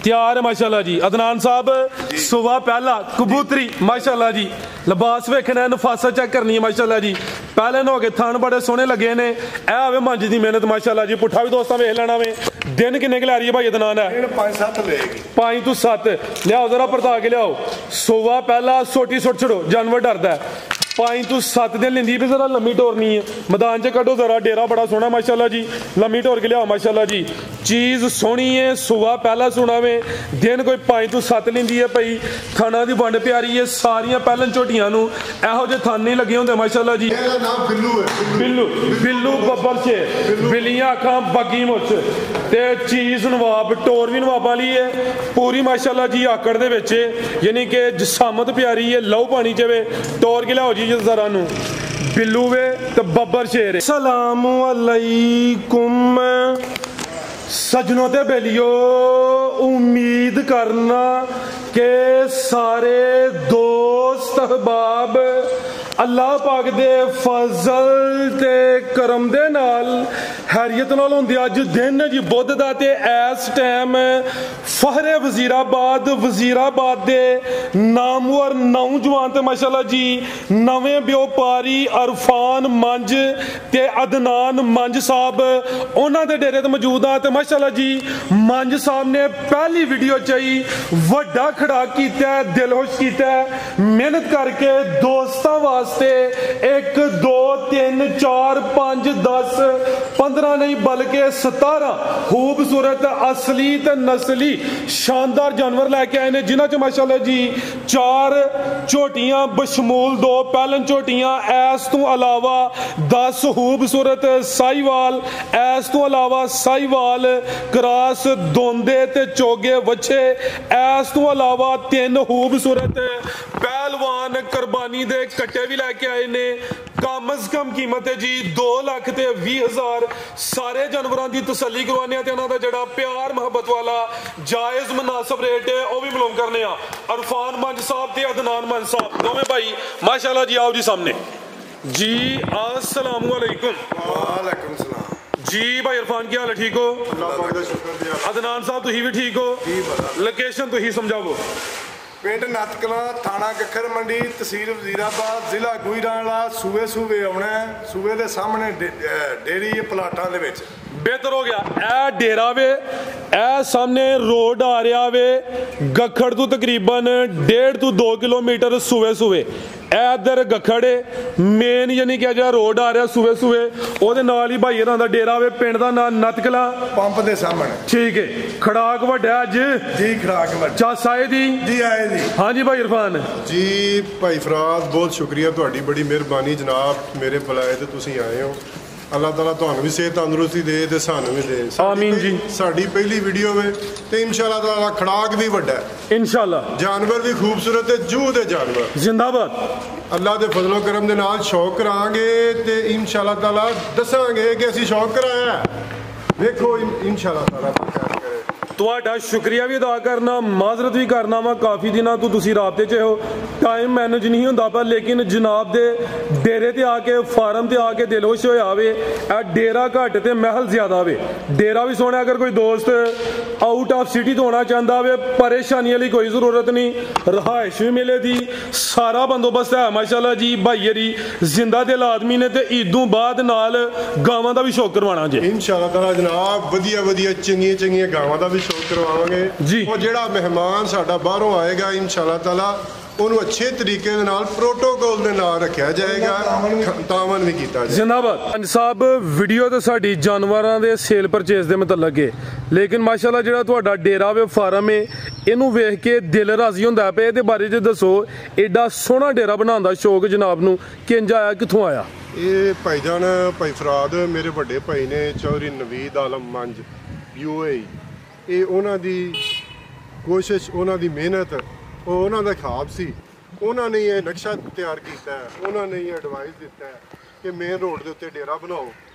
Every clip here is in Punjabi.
तैयार है माशाल्लाह जी। अदनान साहब सुबह पहला कबूतरी माशाल्लाह जी, लिबास वेखना, नफासत चेक करनी है माशाल्लाह जी। पहले नहो के थान बड़े सोहने लगे ने, ए आवे मंज दी मेहनत माशाल्लाह जी। पुट्ठा भी दोस्तां वेख लेना वे। दिन किन्ने के लै रही है भाई अदनान है? 5-7 लेगी। 5 तो 7 लियाओ, जरा परता के लियाओ। सुबह पहला सोटी सुट छड़ो, जानवर डरदा है। 5 तो 7 दिन लेंदी भी, जरा लम्मी टोरनी है। मैदान च कड्डो जरा, डेरा बड़ा सोहना माशाल्लाह जी। लम्मी टोर के लियाओ माशाल्लाह जी। चीज़ सोहनी है, सुबह पहला सोना वे। दिन कोई 5 तो 7 लेंदी है भाई। थाना की वंड प्यारी है, सारिया पहलन झोटियां नूं इहो जे थान नहीं लगे होंदे माशाल्लाह जी। बिल्लू बिल्लू बब्बर शेर, बिल्लियां अखां बग्गी मुछ ते चीज़ नवाब, टोर भी नवाब वाली है पूरी माशाल्लाह जी। आकड़ दे विच यानी कि जसामत प्यारी है, लहू पानी च वे। टोर के लियाओ जी जरा नूं। बिल्लू वे ते बब्बर शेर। सलाम अलैकुम सजनों ते बेलियो, उम्मीद करना के सारे दोस्त अहबाब अल्लाह पाक दे फजल ते करम दे नाल हैरियत नाल होंदे। अज दिन जी बुध दा ते इस टाइम फहरे वजीराबाद दे नामवर नौजवान ते माशाल्लाह जी नवें व्यापारी अरफान मंज ते अदनान मंज साहब उन्हां दे डेरे ते मौजूद आ। ते माशाल्लाह जी मंज साहब ने पहली वीडियो चाही वड्डा खड़ा कीता, दिलखुश कीता, मेहनत करके दोस्तां वास्ते 1 2 3 4 5 10 15 नहीं बल्कि 17 खूबसूरत असली ते नस्ली शानदार जानवर लैके आए ने, जिन्हां च माशाल्लाह जी 4 झोटियां बशमूल 2 पहलन झोटियां, ऐस तो अलावा 10 खूबसूरत साहीवाल, ऐस तो अलावा साहीवाल क्रॉस दोंदे ते चोगे वच्छे, ऐस तो अलावा 3 खूबसूरत पहलवान कुर्बानी दे कट्टे भी लैके आए ने। कम अज कम कीमत है जी 2,20,000। सारे जानवरों की तसल्ली करवाने दा जड़ा प्यार मोहब्बत वाला जायज़ मुनासिब रेट है वह भी मालूम करने। अरफान मंज साहब ते अदनान मंज साहब दोवें भाई माशाल्लाह जी। आओ जी सामने जी। अस्सलाम वालेकुम। वालेकुम सलाम जी। भाई इरफान क्या हाल है? ठीक हो? अल्लाह पाक दा शुक्र। अदनान साहब तुही भी ठीक हो? लोकेशन तुही समझाओ। पिंड नतकला, थाना कखर मंडी, तहसील वजीराबाद, जिला गुजरांवाला। सूबे आना है, सूबे के सामने डेरी प्लाटां दे विच। बेहतर हो गया। ए डेरा वे, ए सामने रोड आ रहा वे गखड़ तो तकरीबन 1.5 to 2 किलोमीटर सूबे इधर गखड़ मेन यानी कि जो रोड आ रहा सूबे ओहदे नाल ही भाई होरां दा डेरा वे। पिंड दा नाम नतकला, पंप दे सामने। ठीक है। खड़ाक वड्डा अज जी, खड़ाक वड्डा। चस आए दी जी? आए दी। हाँ जी भाई इरफान जी। भाई फराज बहुत शुक्रिया, तुहाडी बड़ी मेहरबानी जनाब, मेरे बुलाए ते तुसीं आए हो। अल्लाह ताला तुहानू भी सेहत तंदुरुस्ती दे ते सानू भी दे। आमीन जी। साडी पहली वीडियो में ते इंशाअल्लाह ताला खड़ाक भी वड्डा है इंशाअल्लाह, जानवर भी खूबसूरत है, जूह दे जानवर जिंदाबाद। अल्लाह दे फजलो करम दे नाल शौक करांगे ते इंशाअल्लाह ताला दसांगे कि असीं शौक कराया। देखो इंशाअल्लाह ताला ਤੁਹਾਡਾ शुक्रिया भी अदा करना, माजरत भी करना वा। काफ़ी दिनों तो तुसी राबते च हो, टाइम मैनेज नहीं होंदा पर, लेकिन जनाब दे डेरे ते आके फार्म ते आके दिल खुश होया वे। डेरा घट ते महल ज्यादा वे। डेरा भी सोना, अगर कोई दोस्त आउट ऑफ सिटी तो होना चाहता वे, परेशानी वाली कोई जरूरत नहीं, रहायश भी मिले दी, सारा बंदोबस्त है माशाल्लाह जी। भाईयरी जिंदा दिल आदमी ने ते ईदों बाद नाल गावां दा भी शौक करवाना जी इंशाअल्लाह ताला जनाब। वधिया वधिया चंगियां गावां दा भी शौक करवावांगे जी। और जिहड़ा मेहमान साडा बाहरों आएगा इंशाअल्लाह ताला ਉਹਨੂੰ अच्छे तरीके ਦੇ ਨਾਲ प्रोटोकॉल ਦੇ ਨਾਲ ਰੱਖਿਆ ਜਾਏਗਾ, ਤਾਮਨ ਵੀ ਕੀਤਾ ਜਾਏਗਾ। जिंदाबाद साहब। वीडियो तो साडी जानवरां दे सेल परचेज दे मतलब है, लेकिन माशाल्लाह जिहड़ा तुहाडा डेरा वे फार्म है इहनूं वेख के दिल राजी हुंदा पे। इहदे बारे च दसो, एडा सोहना डेरा बनाउण दा शौक जनाब नूं किंज आया, कित्थों आया? ਇਹ ਭਾਈਜਾਨ ਭਾਈ ਫਰਾਦ ਮੇਰੇ ਵੱਡੇ ਭਾਈ ਨੇ ਚੌਧਰੀ ਨਵੀਦ ਆਲਮ ਮੰਜ UAE। ਇਹ ਉਹਨਾਂ ਦੀ ਕੋਸ਼ਿਸ਼, ਉਹਨਾਂ ਦੀ ਮਿਹਨਤ, ਉਹ ਉਹਨਾਂ ਦਾ ख्वाब ਸੀ। ਉਹਨਾਂ ਨੇ ਇਹ ਨਕਸ਼ਾ ਤਿਆਰ ਕੀਤਾ, ਉਹਨਾਂ ਨੇ ਇਹ ਐਡਵਾਈਸ ਦਿੱਤਾ ਕਿ ਮੇਨ ਰੋਡ ਦੇ ਉੱਤੇ ਡੇਰਾ ਬਣਾਓ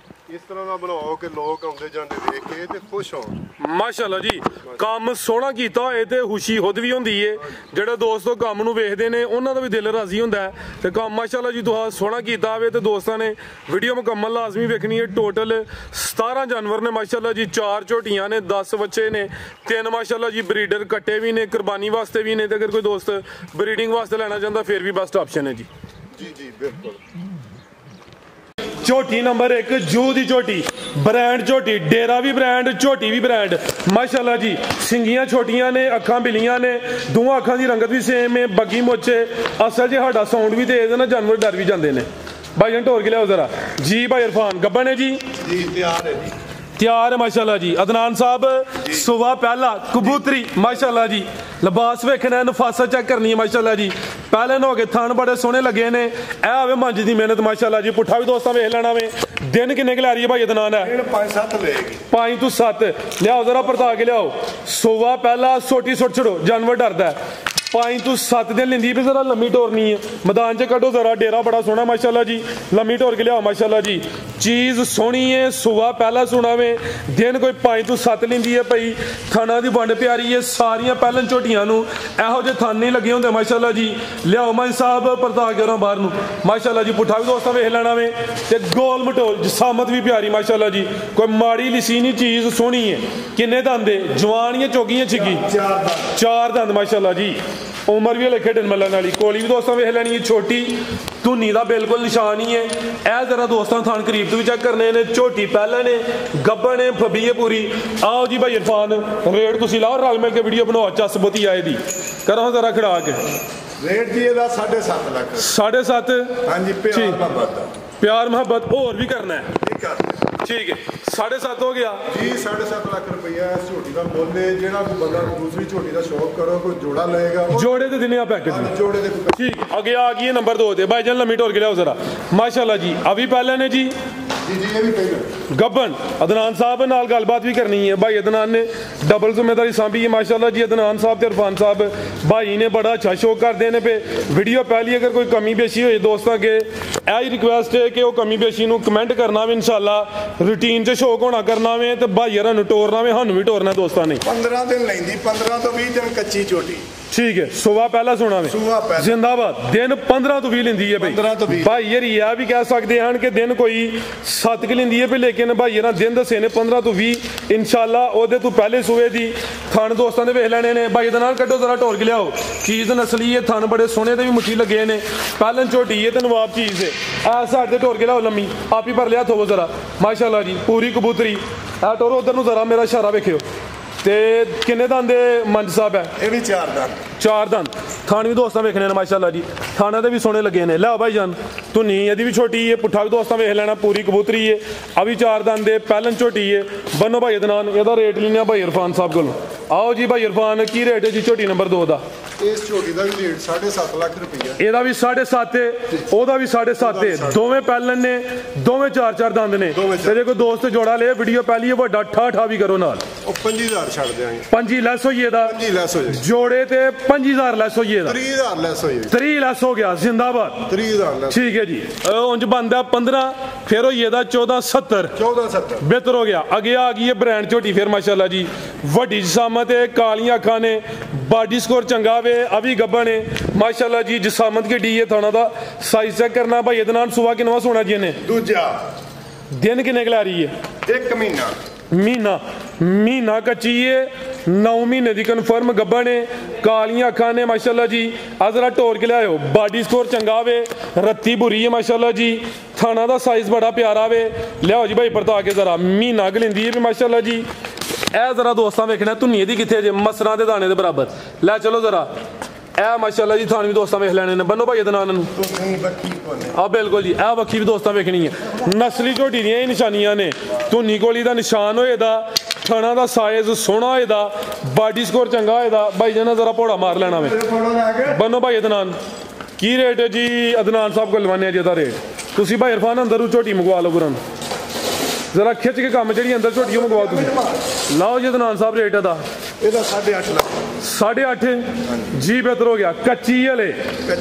ਇਸ ਤਰ੍ਹਾਂ ਦਾ ਬਣਾਓ ਕਿ ਲੋਕ ਆਉਂਦੇ ਜਾਂਦੇ ਦੇਖ ਕੇ ਤੇ ਖੁਸ਼ ਹੋਣ। ਮਾਸ਼ਾਅੱਲਾ ਜੀ, ਕੰਮ ਸੋਹਣਾ ਕੀਤਾ ਹੋਏ ਤੇ ਖੁਸ਼ੀ ਖੁਦ ਵੀ ਹੁੰਦੀ ਏ। ਜਿਹੜੇ ਦੋਸਤੋ ਕੰਮ ਨੂੰ ਵੇਖਦੇ ਨੇ ਉਹਨਾਂ ਦਾ ਵੀ ਦਿਲ ਰਾਜ਼ੀ ਹੁੰਦਾ ਹੈ ਤੇ ਕੰਮ ਮਾਸ਼ਾਅੱਲਾ ਜੀ ਤੁਸੀਂ ਸੋਹਣਾ ਕੀਤਾ ਹੋਵੇ ਤੇ ਦੋਸਤਾਂ ਨੇ ਵੀਡੀਓ ਮੁਕੰਮਲ ਲਾਜ਼ਮੀ ਵੇਖਣੀ ਹੈ। ਟੋਟਲ 17 ਜਾਨਵਰ ਨੇ ਮਾਸ਼ਾਅੱਲਾ ਜੀ, 4 ਝੋਟੀਆਂ ਨੇ, 10 ਬੱਚੇ ਨੇ, 3 ਮਾਸ਼ਾਅੱਲਾ ਜੀ ਬਰੀਡਰ ਕੱਟੇ ਵੀ ਨੇ, ਕੁਰਬਾਨੀ ਵਾਸਤੇ ਵੀ ਨੇ ਤੇ ਅਗਰ ਕੋਈ ਦੋਸਤ ਬਰੀਡਿੰਗ ਵਾਸਤੇ ਲੈਣਾ ਚਾਹੁੰਦਾ ਫਿਰ ਵੀ ਬੈਸਟ ਆਪਸ਼ਨ ਹੈ ਜੀ। ਜੀ ਜੀ ਬਿਲਕੁਲ। ਝੋਟੀ ਨੰਬਰ 1 ਜੂ ਦੀ ਝੋਟੀ, ਬ੍ਰਾਂਡ ਝੋਟੀ, ਡੇਰਾ ਵੀ ਬ੍ਰਾਂਡ, ਝੋਟੀ ਵੀ ਬ੍ਰਾਂਡ ਮਾਸ਼ਾਅੱਲਾ ਜੀ। ਸਿੰਗੀਆਂ ਛੋਟੀਆਂ ਨੇ, ਅੱਖਾਂ ਬਿਲੀਆਂ ਨੇ, ਦੋਵਾਂ ਅੱਖਾਂ ਦੀ ਰੰਗਤ ਵੀ ਸੇਮ ਹੈ, ਬੱਗੀ ਮੋਚੇ। ਅਸਲ 'ਚ ਸਾਡਾ ਸਾਊਂਡ ਵੀ ਤੇਜ਼ ਹੈ ਨਾ, ਜਾਨਵਰ ਡਰ ਵੀ ਜਾਂਦੇ ਨੇ। ਭਾਈ ਜਾਨ ਢੋਰ ਕੇ ਲਿਆਓ ਜ਼ਰਾ ਜੀ। ਭਾਈ ਇਰਫਾਨ ਗੱਬਨ ਹੈ ਜੀ, ਤਿਆਰ ਹੈ ਜੀ, ਤਿਆਰ ਹੈ ਮਾਸ਼ਾਅੱਲਾ ਜੀ। ਅਦਨਾਨ ਸਾਹਿਬ ਸੁਬਾ ਪਹਿਲਾ ਕਬੂਤਰੀ ਮਾਸ਼ਾਅੱਲਾ ਜੀ, ਲਿਬਾਸ ਵੇਖਣਾ, ਨਫਾਸਤ ਚੈੱਕ ਕਰਨੀ ਹੈ ਮਾਸ਼ਾਅੱਲਾ ਜੀ। ਪਹਿਲੇ ਹੋ ਕੇ ਥਣ ਬੜੇ ਸੋਹਣੇ ਲੱਗੇ ਨੇ। ਇਹ ਆਵੇ ਮੰਜ ਦੀ ਮਿਹਨਤ ਮਾਸ਼ਾਅੱਲਾ ਜੀ। ਪੁੱਠਾ ਵੀ ਦੋਸਤਾਂ ਵੇਖ ਲੈਣਾ ਵੇ। ਦਿਨ ਕਿੰਨੇ ਕੁ ਲੈ ਰਹੀ ਹੈ ਭਾਈ ਅਦਨਾਨ? ਹੈ 5-7 ਲਏਗੀ। 5 ਤੋਂ 7 ਲਿਆਓ ਜ਼ਰਾ ਪਰਤਾ ਕੇ ਲਿਆਓ। ਸੁਬਾ ਪਹਿਲਾ ਛੋਟੀ ਸੁੱਟ ਛੜੋ, ਜਾਨਵਰ ਡਰਦਾ। 5 ਤੋਂ 7 ਦਿਨ ਲੈਂਦੀ ਵੀ ਜ਼ਰਾ ਲੰਮੀ ਟੋਰਨੀ ਹੈ। ਮੈਦਾਨ 'ਚ ਕੱਢੋ ਜ਼ਰਾ, ਡੇਰਾ ਬੜਾ ਸੋਹਣਾ ਮਾਸ਼ਾਅੱਲਾ ਜੀ। ਲੰਮੀ ਟੋਰ ਕੇ ਲਿਆਓ ਮਾਸ਼ਾਅੱਲਾ ਜੀ। ਚੀਜ਼ ਸੋਹਣੀ ਹੈ, ਸੁਬਾ ਪਹਿਲਾ ਸੁਣਾ ਵੇ। ਦਿਨ ਕੋਈ 5 ਤੋਂ 7 ਲੈਂਦੀ ਹੈ ਭਾਈ। ਥਾਣਾ ਦੀ ਵੰਡ ਪਿਆਰੀ ਹੈ। ਸਾਰੀਆਂ ਪਹਿਲਾਂ ਝੋਟੀਆਂ ਨੂੰ ਇਹੋ ਜਿਹੇ ਥਣ ਨਹੀਂ ਲੱਗੇ ਹੁੰਦੇ ਮਾਸ਼ਾਅੱਲਾ ਜੀ। ਲਿਆਓ ਮਾਈ ਸਾਹਿਬ ਪਰਤਾ ਕੇ ਉਹਨਾਂ ਬਾਹਰ ਨੂੰ ਮਾਸ਼ਾਅੱਲਾ ਜੀ। ਪੁੱਠਾ ਵੀ ਦੋਸਤਾਂ ਵੇਖ ਲੈਣਾ ਵੇ ਤੇ ਗੋਲ ਮਟੋਲ ਜਸਾਮਤ ਵੀ ਪਿਆਰੀ ਮਾਸ਼ਾਅੱਲਾ ਜੀ। ਕੋਈ ਮਾੜੀ ਲਿਸੀ ਨਹੀਂ, ਚੀਜ਼ ਸੋਹਣੀ ਹੈ। ਕਿੰਨੇ ਦੰਦ ਹੈ? ਜਵਾਨੀਆਂ ਚੋਗੀਆਂ ਛਿੱਗੀ 4 ਦੰਦ ਮਾਸ਼ਾਅੱਲਾ ਜੀ। ਉਮਰ ਵੀ ਹਲੇ ਖੇਡਣ ਮੱਲਣ ਵਾਲੀ। ਕੋਲੀ ਵੀ ਦੋਸਤਾਂ ਵੇਖ ਲੈਣੀ ਹੈ, ਛੋਟੀ ਧੁਨੀ ਦਾ ਬਿਲਕੁਲ ਨਿਸ਼ਾਨ ਹੀ ਹੈ। ਇਹ ਜ਼ਰਾ ਦੋਸਤਾਂ ਥਾਣ ਕਰੀਬ ਤੋਂ ਵੀ ਚੈੱਕ ਕਰਨੇ ਨੇ। ਝੋਟੀ ਪਹਿਲਾਂ ਨੇ, ਗੱਬਣ ਨੇ, ਫੱਬੀ ਹੈ ਪੂਰੀ। ਆਓ ਜੀ ਭਾਈ ਇਰਫਾਨ ਰੇਟ ਤੁਸੀਂ ਲਾਓ, ਰਲ ਮਿਲ ਕੇ ਵੀਡੀਓ ਬਣਾਓ। ਚੱਸ ਬੋਤੀ ਆਏ ਦੀ ਕਰੋ ਜ਼ਰਾ ਖੜਾ ਕੇ ਰੇਟ ਜੀ ਇਹਦਾ 7.5 ਲੱਖ। 7.5 ਹਾਂਜੀ, ਪਿਆਰ ਮੁਹੱਬਤ ਦਾ। ਪਿਆਰ ਮੁਹੱਬਤ ਹੋਰ ਵੀ ਕਰਨਾ ਹੈ, ਠੀਕ ਆ, ਠੀਕ ਹੈ। 7.5 ਹੋ ਗਿਆ ਜੀ। 7.5 ਲੱਖ ਰੁਪਈਆ ਇਸ ਝੋਟੀ ਦਾ ਮੁੱਲ ਹੈ। ਜਿਹੜਾ ਕੋਈ ਬੰਦਾ ਦੂਸਰੀ ਝੋਟੀ ਦਾ ਸ਼ੌਕ ਕਰੋ, ਕੋਈ ਜੋੜਾ ਲਏਗਾ, ਜੋੜੇ ਤੇ ਦਿਨੇ ਆ ਪੈਕੇਜ ਜੋੜੇ ਦੇ ਠੀਕ। ਅੱਗੇ ਆ ਗਈ ਹੈ ਨੰਬਰ 2 ਤੇ ਭਾਈ ਜਾਨ ਲੰਮੀ ਟੋਰ ਕੇ ਲਿਆਓ ਜ਼ਰਾ ਮਾਸ਼ਾਅੱਲਾ ਜੀ। ਅਭੀ ਪਹਿਲਾਂ ਨੇ ਜੀ ਜੀ ਜੀ, ਇਹ ਵੀ ਪਹਿਲਾਂ ਗੱਬਨ। ਅਦਨਾਨ ਸਾਹਿਬ ਨਾਲ ਗੱਲਬਾਤ ਵੀ ਕਰਨੀ ਹੈ। ਭਾਈ ਅਦਨਾਨ ਨੇ ਡਬਲ ਜ਼ਿੰਮੇਵਾਰੀ ਸਾਂਭੀ ਹੈ ਮਾਸ਼ਾਅੱਲਾ ਜੀ। ਅਦਨਾਨ ਸਾਹਿਬ ਤੇ ਇਰਫਾਨ ਸਾਹਿਬ ਭਾਈ ਨੇ ਬੜਾ ਅੱਛਾ ਸ਼ੋਅ ਕਰਦੇ ਨੇ ਪੇ ਵੀਡੀਓ। ਪਹਿਲੀ ਅਗਰ ਕੋਈ ਕਮੀ ਬੇਸ਼ੀ ਹੋਏ ਦੋਸਤਾਂ ਅੱਗੇ ਇਹ ਰਿਕੁਐਸਟ ਹੈ ਕਿ ਉਹ ਕਮੀ ਬੇਸ਼ੀ ਨੂੰ ਕਮੈਂਟ ਕਰਨਾ ਵੇ। ਇਨਸ਼ਾਅੱਲਾ ਰੂਟੀਨ 'ਚ ਸ਼ੌਕ ਹੋਣਾ ਕਰਨਾ ਵੇ ਤੇ ਭਾਈਆਂ ਨੂੰ ਟੋਰਨਾ ਵੇ, ਸਾਨੂੰ ਵੀ ਟੋਰਨਾ ਦੋਸਤਾਂ ਨੇ। 15 ਦਿਨ ਲੈਂਦੀ, 15 ਤੋਂ 20 ਦਿਨ ਕੱਚੀ ਝੋਟੀ। ਠੀਕ ਹੈ। ਸੁਬਾ ਪਹਿਲਾ ਸੋਣਾ ਵੇ ਸੁਬਾ ਪਹਿਲਾ ਜ਼ਿੰਦਾਬਾਦ। ਦਿਨ 15 ਤੋਂ 20 ਲੈਂਦੀ ਹੈ ਭਾਈ। 15 ਤੋਂ 20 ਭਾਈ ਯਾਰ ਇਹ ਵੀ ਕਹਿ ਸਕਦੇ ਹਨ ਕਿ ਦਿਨ ਕੋਈ 7 ਕਿ ਲੈਂਦੀ ਹੈ ਭਾਈ, ਲੇਕਿਨ ਭਾਈ ਯਾਰ ਦਿਨ ਦੱਸੇ ਨੇ 15 ਤੋਂ 20 ਇਨਸ਼ਾਅੱਲਾ। ਉਹਦੇ ਤੋਂ ਪਹਿਲੇ ਸੂਏ ਦੀ ਥਣ ਦੋਸਤਾਂ ਦੇ ਵੇਖ ਲੈਣੇ ਨੇ। ਭਾਈ ਦੇ ਨਾਲ ਕੱਢੋ ਜ਼ਰਾ ਟੋਰ ਕੇ ਲਿਆਓ। ਚੀਜ਼ ਨਸਲੀ ਹੈ, ਥਣ ਬੜੇ ਸੋਹਣੇ ਤੇ ਵੀ ਮੁੱਠੀ ਲੱਗੇ ਨੇ। ਪਹਿਲਾਂ ਝੋਟੀ ਹੈ ਤੇ ਨਵਾਬ ਚੀਜ਼ ਹੈ। ਆ ਸਾਡੇ ਤੇ ਟੋਰ ਕੇ ਲਿਆਓ ਲੰਮੀ, ਆਪ ਹੀ ਭਰ ਲਿਆ ਥੋਵੋ ਜ਼ਰਾ ਮਾਸ਼ਾਅੱਲਾ ਜੀ। ਪੂਰੀ ਕਬੂਤਰੀ ਆ ਟੋਰੋ ਉਧਰ ਨੂੰ ਜ਼ਰਾ, ਮੇਰਾ ਇਸ਼ਾਰਾ ਵੇਖਿਓ। ਤੇ ਕਿੰਨੇ ਦੰਦ ਦੇ ਮੰਜ ਸਾਹਿਬ ਹੈ? ਇਹ ਵੀ 4 ਦੰਦ। 4 ਦੰਦ। ਥਾਣ ਵੀ ਦੋਸਤਾਂ ਵੇਖਣੇ ਨੇ ਮਾਸ਼ਾਅੱਲਾ ਜੀ। ਥਾਣਾ ਦੇ ਵੀ ਸੋਹਣੇ ਲੱਗੇ ਨੇ। ਲਿਆਓ ਭਾਈ ਜਾਨ ਧੁਨੀ ਇਹਦੀ ਵੀ ਛੋਟੀ ਹੈ। ਪੁੱਠਾ ਵੀ ਦੋਸਤਾਂ ਵੇਖ ਲੈਣਾ, ਪੂਰੀ ਕਬੂਤਰੀ ਹੈ। ਆ ਵੀ 4 ਦੰਦ ਦੇ, ਪਹਿਲਾਂ ਝੋਟੀ ਹੈ। ਬੰਨੋ ਭਾਈ ਅਦਨਾਨ, ਇਹਦਾ ਰੇਟ ਲੈਣਾ ਭਾਈ ਇਰਫਾਨ ਸਾਹਿਬ ਕੋਲੋਂ। ਆਓ ਜੀ ਭਾਈ ਇਰਫਾਨ, ਕੀ ਰੇਟ ਹੈ ਜੀ ਝੋਟੀ ਨੰਬਰ 2 ਦਾ? ਇਸ ਝੋਟੀ ਦਾ ਵੀ ਰੇਟ 7.5 ਲੱਖ ਰੁਪਈਆ। ਇਹਦਾ ਵੀ 7.5 ਹੈ, ਉਹਦਾ ਵੀ 7.5 ਹੈ। ਦੋਵੇਂ ਪਹਿਲਾਂ ਨੇ, ਦੋਵੇਂ 4-4 ਦੰਦ ਨੇ। ਤੇ ਜੇ ਕੋਈ ਦੋਸਤ ਜੋੜਾ ਲੇ ਵੀਡੀਓ ਪਹਿਲੀ ਵੱਡਾ ਠਾ ਵੀ ਕਰੋ ਨਾਲ। ਉਹ 5000 ਛੱਡ ਦਿਆਂਗੇ। 25 ਲੈਸ ਹੋਈ ਇਹਦਾ, 25 ਲੈਸ ਹੋ ਜਾਏ। ਜੋੜੇ ਤੇ 5000 ਲੈਸ ਹੋਈ ਇਹਦਾ। 30000 ਲੈਸ ਹੋ ਜਾਏ। 3 ਲੈਸ ਹੋ ਗਿਆ ਜ਼ਿੰਦਾਬਾਦ। 30000 ਲੈਸ ਠੀਕ ਹੈ ਜੀ। ਉਂਝ ਬੰਦਾ 15 ਫਿਰ ਹੋਈ ਇਹਦਾ 1470 1470 ਬਿਹਤਰ ਹੋ ਗਿਆ। ਅੱਗੇ ਆ ਗਈ ਹੈ ਬ੍ਰਾਂਡ ਝੋਟੀ ਫਿਰ ਮਾਸ਼ਾਅੱਲਾ ਜੀ। ਵੱਡੀ ਜਸਾਮਤ ਹੈ, ਕਾਲੀਆਂ ਅੱਖਾਂ ਨੇ, ਬਾਡੀ ਸਕੋਰ ਚੰਗਾ ਵੇ। ਅਭੀ ਗੱਬਾ ਨੇ ਮਾਸ਼ਾਅੱਲਾ ਜੀ। ਜਸਾਮਤ ਕਿੱਡੀ ਹੈ, ਥਾਣਾ ਦਾ ਸਾਈਜ਼ ਚੈੱਕ ਕਰਨਾ ਭਾਈ। ਇਹਦੇ ਨਾਲ ਸੁਬਾ ਕਿੰਨਾ ਸੋਣਾ ਜੀ ਇਹਨੇ? ਦੂਜਾ ਦਿਨ ਕਿੰਨੇ ਕੁ ਲੈ ਰਹੀ ਹੈ? 1 ਮਹੀਨਾ। ਮਹੀਨਾ ਕੱਚੀ ਹੈ। 9 ਮਹੀਨੇ ਦੀ ਕਨਫਰਮ ਗੱਬਾ ਨੇ, ਕਾਲੀਆਂ ਅੱਖਾਂ ਨੇ ਮਾਸ਼ਾਅੱਲਾ ਜੀ। ਆ ਜ਼ਰਾ ਟੋਰ ਕੇ ਲਿਆਓ। ਬਾਡੀ ਸਕੋਰ ਚੰਗਾ ਵੇ, ਰੱਤੀ ਬੁਰੀ ਹੈ ਮਾਸ਼ਾਅੱਲਾ ਜੀ। ਥਾਣਾ ਦਾ ਸਾਈਜ਼ ਬੜਾ ਪਿਆਰਾ ਵੇ। ਲਿਆਓ ਜੀ ਭਾਈ ਪਰਤਾ ਕੇ ਜ਼ਰਾ। ਮਹੀਨਾ ਗਲਿੰਦੀ ਹੈ ਵੀ ਮਾਸ਼ਾਅੱਲਾ ਜੀ। ਇਹ ਜ਼ਰਾ ਦੋਸਤਾਂ ਵੇਖਣਾ ਧੁਨੀ ਦੀ ਕਿੱਥੇ ਜੇ, ਮਸਰਾਂ ਦੇ ਦਾਣੇ ਦੇ ਬਰਾਬਰ। ਲੈ ਚਲੋ ਜ਼ਰਾ। ਇਹ ਮਾਸ਼ਾਅੱਲਾ ਜੀ ਥਾਣ ਵੀ ਦੋਸਤਾਂ ਵੇਖ ਲੈਣੇ ਨੇ। ਬੰਨੋ ਭਾਈ ਇਹਦੇ ਨਾਲ ਨੂੰ ਆ ਬਿਲਕੁਲ ਜੀ। ਇਹ ਵੱਖੀ ਵੀ ਦੋਸਤਾਂ ਵੇਖਣੀ ਹੈ। ਨਸਲੀ ਝੋਟੀ ਦੀਆਂ ਇਹ ਨਿਸ਼ਾਨੀਆਂ ਨੇ। ਧੁਨੀ ਕੋਲੀ ਦਾ ਨਿਸ਼ਾਨ ਹੋਏ ਦਾ, ਥਾਣਾ ਦਾ ਸਾਈਜ਼ ਸੋਹਣਾ ਹੋਏ ਦਾ, ਬਾਡੀ ਸਕੋਰ ਚੰਗਾ ਹੋਏ ਦਾ। ਭਾਈ ਜਨਾ ਜ਼ਰਾ ਭੋੜਾ ਮਾਰ ਲੈਣਾ ਵੇ। ਬੰਨੋ ਭਾਈ ਇਹਦੇ ਨਾਲ। ਕੀ ਰੇਟ ਹੈ ਜੀ ਅਦਨਾਨ ਸਾਹਿਬ ਕੋਲ ਲਵਾਨੇ ਜੀ ਇਹਦਾ ਰੇਟ? ਤੁਸੀਂ ਭਾਈ ਇਰਫਾਨ ਅੰਦਰ ਨੂੰ ਝੋਟੀ ਮੰਗਵਾ ਲਓ ਗੁਰਾਂ ਜ਼ਰਾ ਖਿੱਚ ਕੇ ਕੰਮ ਜਿਹੜੀ ਅੰਦਰ ਝੋਟੀ ਉਹ ਮੰਗਵਾਓ ਤੁਸੀਂ। ਲਾਓ ਜੀ ਅਦਨਾਨ ਸਾਹਿਬ ਰੇਟ ਇਹਦਾ ਇਹਦਾ 8.5 ਲੱਖ 8.5 ਜੀ ਬਿਹਤਰ ਹੋ ਗਿਆ। ਕੱਚੀ ਹਲੇ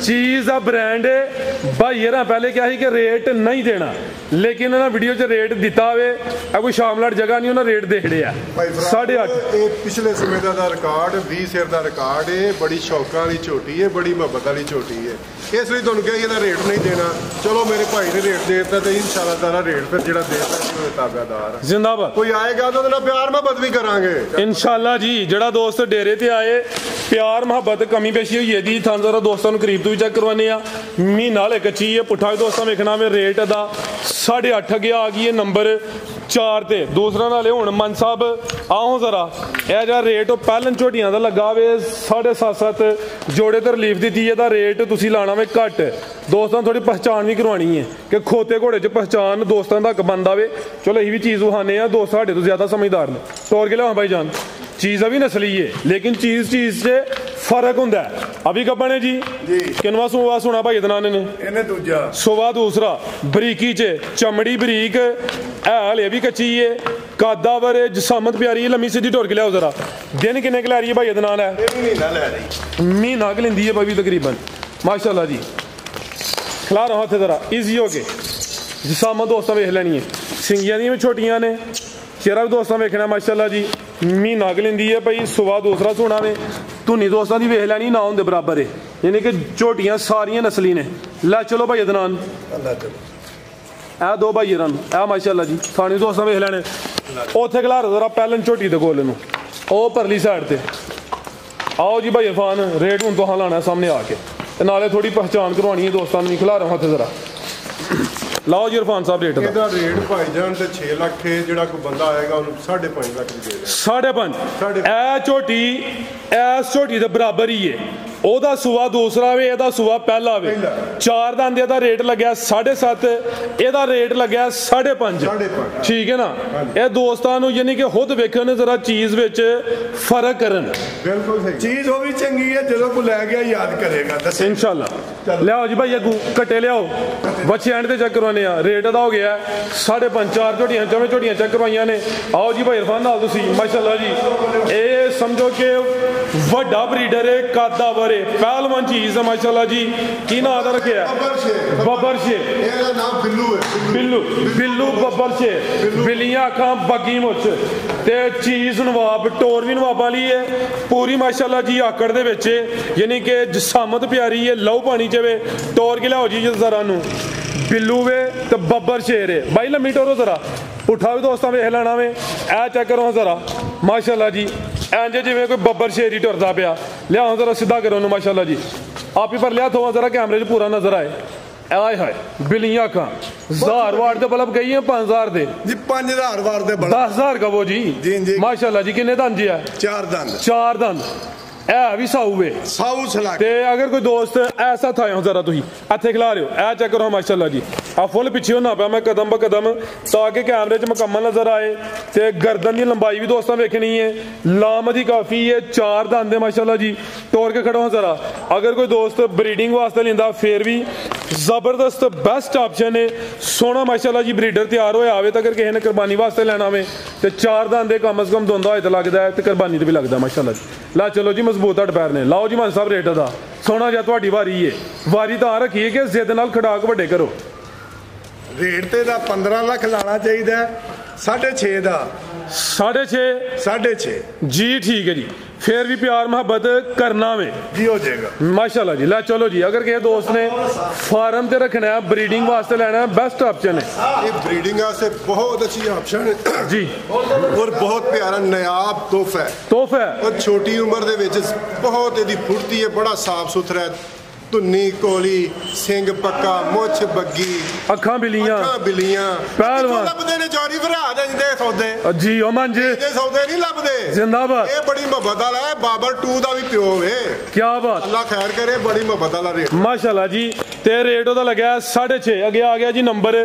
ਚੀਜ਼ ਦਾ ਬ੍ਰਾਂਡ ਹੈ ਭਾਈ। ਇਹਨਾਂ ਪਹਿਲੇ ਕਿਹਾ ਸੀ ਕਿ ਰੇਟ ਨਹੀਂ ਦੇਣਾ, ਲੇਕਿਨ ਇਹਨਾਂ ਵੀਡੀਓ 'ਚ ਰੇਟ ਦਿੱਤਾ ਹੋਵੇ। ਇਹ ਕੋਈ ਸ਼ਾਮਲਾਟ ਜਗ੍ਹਾ ਨਹੀਂ, ਉਹਨਾਂ ਰੇਟ ਦੇਖੜਿਆ 8.5। ਇਹ ਪਿਛਲੇ ਸਮੇਂ ਦਾ ਰਿਕਾਰਡ 20 ਸਿਰ ਦਾ ਰਿਕਾਰਡ ਹੈ। ਬੜੀ ਸ਼ੌਕਾਂ ਵਾਲੀ ਝੋਟੀ ਹੈ, ਬੜੀ ਮੁਹੱਬਤ ਵਾਲੀ ਝੋਟੀ ਹੈ। ਇਸ ਲਈ ਤੁਹਾਨੂੰ ਕਿਹਾ ਇਹਦਾ ਰੇਟ ਨਹੀਂ ਦੇਣਾ। ਚਲੋ ਮੇਰੇ ਭਾਈ ਨੇ ਰੇਟ ਦੇ ਦਿੱਤਾ ਤੇ ਇਨਸ਼ਾਅੱਲਾ ਤਾਲਾ ਰੇਟ ਫਿਰ ਜਿਹੜਾ ਦੇਤਾ ਉਹਦੇ ਤਾਬੇਦਾਰ ਜ਼ਿੰਦਾਬਾਦ। ਕੋਈ ਆਏਗਾ ਤਾਂ ਉਹਦੇ ਨਾਲ ਪਿਆਰ ਮੁਹੱਬਤ ਵੀ ਕਰਾਂਗੇ ਇਨਸ਼ਾਅੱਲਾ ਜੀ। ਜਿਹੜਾ ਦੋਸਤ ਡੇਰੇ ਤੇ ਆਏ, ਪਿਆਰ ਮੁਹੱਬਤ ਕਮੀ ਪੇਸ਼ੀ ਹੋਈ ਹੈ ਜੀ, ਤੁਹਾਨੂੰ ਜ਼ਰਾ ਦੋਸਤਾਂ ਨੂੰ ਕਰੀਬ ਤੋਂ ਵੀ ਚੈੱਕ ਕਰਵਾਉਂਦੇ ਆ। ਮਹੀਨਾ ਹਲੇ ਕੱਚੀ ਹੈ। ਪੁੱਠਾ ਵੀ ਦੋਸਤਾਂ ਵੇਖਣਾ ਵੇ ਰੇਟ ਦਾ 8.5 ਅੱਗੇ ਆ ਗਈ ਹੈ ਨੰਬਰ 4 ਤੇ। ਦੂਸਰਾ ਨਾਲੇ ਹੁਣ ਮਨ ਸਾਹਿਬ ਆਓ ਜ਼ਰਾ, ਇਹ ਜਿਹੜਾ ਰੇਟ ਉਹ ਪਹਿਲਾਂ ਝੋਟੀਆਂ ਦਾ ਲੱਗਾ ਵੇ 7.5 ਜੋੜੇ ਤੇ ਰਿਲੀਫ ਦਿੱਤੀ। ਇਹਦਾ ਰੇਟ ਤੁਸੀਂ ਲਾਣਾ ਵੇ ਘੱਟ। ਦੋਸਤਾਂ ਥੋੜੀ ਪਹਿਚਾਣ ਵੀ ਕਰਵਾਉਣੀ ਹੈ ਕਿ ਖੋਤੇ ਘੋੜੇ 'ਚ ਪਹਿਚਾਣ ਦੋਸਤਾਂ ਦਾ ਹੱਕ ਬਣਦਾ ਵੇ। ਚਲੋ ਇਹ ਵੀ ਚੀਜ਼ ਵਿਖਾਉਂਦੇ ਆ। ਦੋਸਤ ਸਾਡੇ ਤੋਂ ਜ਼ਿਆਦਾ ਸਮਝਦਾਰ ਨੇ। ਤੋਰ ਕੇ ਲਿਆਓ ਭਾਈ ਜਾਨ। चीज़ अभी नस्ली है, लेकिन चीज़ से फर्क होंगे। अभी कब्बन है जी किनवा सुवा सुना भाई दनाने ने दूजा सुवा दूसरा बरीकी च चमड़ी बरीक है भी कच्ची है। कादावर जसामत प्यारी लम्मी सीधी टोर के लिया जरा। दिन किन्ने के लै रही है भाई दनान है? महीना के लेंदी है भाई तकरीबन माशाल्लाह जी। खिला रहा हूँ जरा ईजी हो के जसामत दोस्तों वेख लैनी है। सिंगियां दी छोटियां ने, चेहरा भी दोस्तों वेखना माशाल्लाह जी। महीना क लेंदी है भाई। सुबह दूसरा सोना ने धुनी दोस्तों की वेख लैनी ना होंगे बराबर है, यानी कि झोटियां सारियां नस्ली ने। लै चलो भाई अदनान ए दो भाई रन ए माशाल्लाह जी। थानी दोस्तों वेख लैने उत्थे खिलार जरा पहले झोटी दे कोल नूं ओ परली साइड ते। आओ जी भाई इरफान रेट हूँ तुहां लाना सामने आके ते नाले थोड़ी पहचान करवानी है दोस्तों ने। खिलार हत्थ जरा लाओ जी इरफान साहब रेट ਇਹਦਾ ਰੇਟ ਭਾਈਜਾਨ ਤੇ 6 ਲੱਖ ਹੈ। ਜਿਹੜਾ ਕੋਈ ਬੰਦਾ ਆਏਗਾ ਉਹਨੂੰ 5.5 ਲੱਖ ਦੇ ਦੇਗਾ। 5.5 ਇਹ ਝੋਟੀ ਇਸ ਝੋਟੀ ਦੇ ਬਰਾਬਰ ਹੀ ਹੈ। ਉਹਦਾ ਸੂਆ ਦੂਸਰਾ ਵੇ, ਇਹਦਾ ਸੂਆ ਪਹਿਲਾ ਵੇ। 4 ਦੰਦ ਦਾ ਰੇਟ ਲੱਗਿਆ 7.5, ਇਹਦਾ ਰੇਟ ਲੱਗਿਆ 5.5। ਠੀਕ ਹੈ ਨਾ। ਇਹ ਦੋਸਤਾਂ ਨੂੰ ਯਾਨੀ ਕਿ ਖੁਦ ਵੇਖਣ ਜ਼ਰਾ ਚੀਜ਼ ਵਿੱਚ ਫਰਕ ਕਰਨ। ਬਿਲਕੁਲ ਸਹੀ ਚੀਜ਼ ਉਹ ਵੀ ਚੰਗੀ ਹੈ, ਜਦੋਂ ਕੋਈ ਲੈ ਗਿਆ ਯਾਦ ਕਰੇਗਾ ਇਨਸ਼ਾਅੱਲਾ। ਲਿਆਓ ਜੀ ਭਾਈ ਅੱਗੂ ਘੱਟੇ ਲਿਆਓ। ਬੱਚੇ ਐਂਡ ਤੇ ਚੈੱਕ ਕਰਵਾਉਣੇ ਆ। ਰੇਟ ਦਾ ਹੋ ਗਿਆ 5.5। 4 ਝੋਟੀਆਂ ਚਵੇਂ ਝੋਟੀਆਂ ਚੈੱਕ ਕਰਵਾਈਆਂ ਨੇ। ਆਓ ਜੀ ਭਾਈ ਇਰਫਾਨ ਨਾਲ ਤੁਸੀਂ ਮਾਸ਼ਾਅੱਲਾ ਜੀ। ਇਹ ਸਮਝੋ ਕਿ ਵੱਡਾ ਬਰੀਡਰ ਹੈ, ਕਾਦਾਵਰ ਹੈ, ਪਹਿਲਵਾਨ ਚੀਜ਼ ਹੈ ਮਾਸ਼ਾਅੱਲਾ ਜੀ। ਕੀ ਨਾਂ ਦਾ ਰੱਖਿਆ? ਬੱਬਰ ਸ਼ੇਰ। ਇਹਦਾ ਨਾਮ ਬਿੱਲੂ ਹੈ। ਬਿੱਲੂ ਬਿੱਲੂ ਬੱਬਰ ਸ਼ੇਰ। ਬਿੱਲੀਆਂ ਅੱਖਾਂ ਬੱਗੀ ਮੁੱਛ ਤੇ ਚੀਜ਼ ਨਵਾਬ ਟੋਰ ਵੀ ਨਵਾਬ ਵਾਲੀ ਹੈ ਪੂਰੀ ਮਾਸ਼ਾਅੱਲਾ ਜੀ। ਆਕੜ ਦੇ ਵਿੱਚ ਯਾਨੀ ਕਿ ਜਸਾਮਤ ਪਿਆਰੀ ਹੈ। ਲਹੂ ਪਾਣੀ ਚ ਵੇ। ਟੋਰ ਕੇ ਲਿਆਓ ਜੀ ਜ਼ਰਾ ਨੂੰ। ਬਿੱਲੂ ਵੇ ਤੇ ਬੱਬਰ ਸ਼ੇਰ ਹੈ ਬਾਈ। ਲੰਮੀ ਟੋਰੋ ਜ਼ਰਾ। ਪੁੱਠਾ ਵੀ ਦੋਸਤਾਂ ਵੇਖ ਲੈਣਾ ਵੇ। ਇਹ ਚੈੱਕ ਕਰੋ ਜ਼ਰਾ ਮਾਸ਼ਾਅੱਲਾ ਜੀ। ਇੰਜ ਜਿਵੇਂ ਕੋਈ ਬੱਬਰ ਸ਼ੇਰ ਹੀ ਟੁਰਦਾ ਪਿਆ। ਲਿਆਓ ਜ਼ਰਾ ਸਿੱਧਾ ਕਰੋ ਉਹਨੂੰ ਮਾਸ਼ਾਅੱਲਾ ਜੀ। ਆਪ ਹੀ ਪਰ ਲਿਆ ਥੋੜਾ ਜ਼ਰਾ कैमरे 'ਚ ਪੂਰਾ ਨਜ਼ਰ ਆਏ। ਆਏ ਹਾਏ ਬਿੱਲੀਆਂ ਅੱਖਾਂ 1000 ਵਾਟ ਦੇ ਬਲਬ ਗਈ ਹੈ 5000 ਦੇ ਜੀ। 5000 ਵਾਟ ਦੇ ਬਲਬ 10000 ਕਹੋ ਜੀ ਮਾਸ਼ਾਅੱਲਾ ਜੀ। ਕਿੰਨੇ ਦੰਦ ਜੀ ਹੈ? 4 ਦੰਦ। 4 ਦੰਦ। ਇਹ ਵੀ ਸਾਊ ਵੇ ਸਾਊ ਸਲਾਕ। ਤੇ ਅਗਰ ਕੋਈ ਦੋਸਤ ਐਸਾ ਥਾਏ ਹੋ ਜ਼ਰਾ ਤੁਸੀਂ ਇੱਥੇ ਖਿਲਾ ਰਹੇ ਹੋ। ਇਹ ਚੈੱਕ ਕਰੋ ਮਾਸ਼ਾਅੱਲਾ ਜੀ। ਆ ਫੁੱਲ ਪਿੱਛੇ ਹੋਣਾ ਪਿਆ ਮੈਂ ਕਦਮ ਬ ਕਦਮ ਤਾਂ ਕਿ ਕੈਮਰੇ 'ਚ ਮੁਕੰਮਲ ਨਜ਼ਰ ਆਏ। ਤੇ ਗਰਦਨ ਦੀ ਲੰਬਾਈ ਵੀ ਦੋਸਤਾਂ ਵੇਖਣੀ ਹੈ। ਲਾਮਦੀ ਕਾਫੀ ਹੈ। 4 ਦੰਦ ਦੇ ਮਾਸ਼ਾਅੱਲਾ ਜੀ। ਤੋੜ ਕੇ ਖੜੋ ਜ਼ਰਾ। ਅਗਰ ਕੋਈ ਦੋਸਤ ਬਰੀਡਿੰਗ ਵਾਸਤੇ ਲੈਂਦਾ ਫਿਰ ਵੀ ਜ਼ਬਰਦਸਤ ਬੈਸਟ ਆਪਸ਼ਨ ਹੈ। ਸੋਹਣਾ ਮਾਸ਼ਾਅੱਲਾ ਜੀ ਬਰੀਡਰ ਤਿਆਰ ਹੋਇਆ ਹੋਵੇ ਤਾਂ ਅਗਰ ਕਿਸੇ ਨੇ ਕੁਰਬਾਨੀ ਵਾਸਤੇ ਲੈਣਾ ਹੋਵੇ ਤੇ 4 ਦੰਦ ਦੇ ਕਮ ਅਜ਼ ਕਮ ਦੋਂਦਾ ਹੋਏ ਤਾਂ ਲੱਗਦਾ ਹੈ ਤੇ ਕੁਰਬਾਨੀ ਤੇ ਵੀ ਲੱਗਦਾ ਮਾਸ਼ਾਅੱਲਾ ਜੀ। ਲਾ ਚਲੋ ਜੀ ਮਜ਼ਬੂਤ ਹੱਡ ਪੈਰ ਨੇ। ਲਾਓ ਜੀ ਮਾਨ ਸਾਹਿਬ ਰੇਟ ਦਾ। ਸੋਹਣਾ ਜਿਹਾ ਤੁਹਾਡੀ ਵਾਰੀ ਹੈ। ਵਾਰੀ ਤਾਂ ਰੱਖੀਏ ਕਿ ਜ਼ਿੱਦ ਨਾਲ ਖੜਾਕ ਵੱਡੇ ਕਰੋ। ਰੇਟ ਤੇ ਦਾ 15 ਲੱਖ ਲਾਣਾ ਚਾਹੀਦਾ। 6.5 ਦਾ 6.5 ਜੀ। ਠੀਕ ਹੈ ਜੀ। फिर भी प्यार मोहब्बत करना में जी हो जाएगा माशाल्लाह जी। ला चलो जी। अगर किसी दोस्त ने फार्म ते रखना है ब्रीडिंग वास्ते लेना है बेस्ट ऑप्शन है। ये ब्रीडिंग वास्ते बहुत अच्छी ऑप्शन है जी और बहुत प्यारा नायाब तोहफा है और छोटी उम्र दे विच बहुत इहदी फुर्ती है। बड़ा साफ सुथरा है। ਧੁੰਨੀ ਕੋਲੀ ਸਿੰਘ ਪੱਕਾ ਮੁੱਛ ਬੱਗੀ ਅੱਖਾਂ ਬਿੱਲੀਆਂ ਪਹਿਲਵਾਨ ਲੱਭਦੇ ਨੇ ਜਾਰੀ ਭਰਾ ਜਾਂਦੇ ਸੌਦੇ ਜੀ। ਉਹ ਮੰਜ ਇਹ ਸੌਦੇ ਨਹੀਂ ਲੱਭਦੇ। ਜ਼ਿੰਦਾਬਾਦ। ਇਹ ਬੜੀ ਮੁਹੱਬਤ ਵਾਲਾ ਹੈ। ਬਾਬਰ 2 ਦਾ ਵੀ ਪਿਓ ਵੇ। ਕੀ ਬਾਤ। ਅੱਲਾ ਖੈਰ ਕਰੇ। ਬੜੀ ਮੁਹੱਬਤ ਵਾਲਾ ਰੇਟ ਮਾਸ਼ਾਅੱਲਾ ਜੀ। ਤੇ ਰੇਟ ਉਹਦਾ ਲੱਗਿਆ 6.5। ਅੱਗੇ ਆ ਗਿਆ ਜੀ ਨੰਬਰ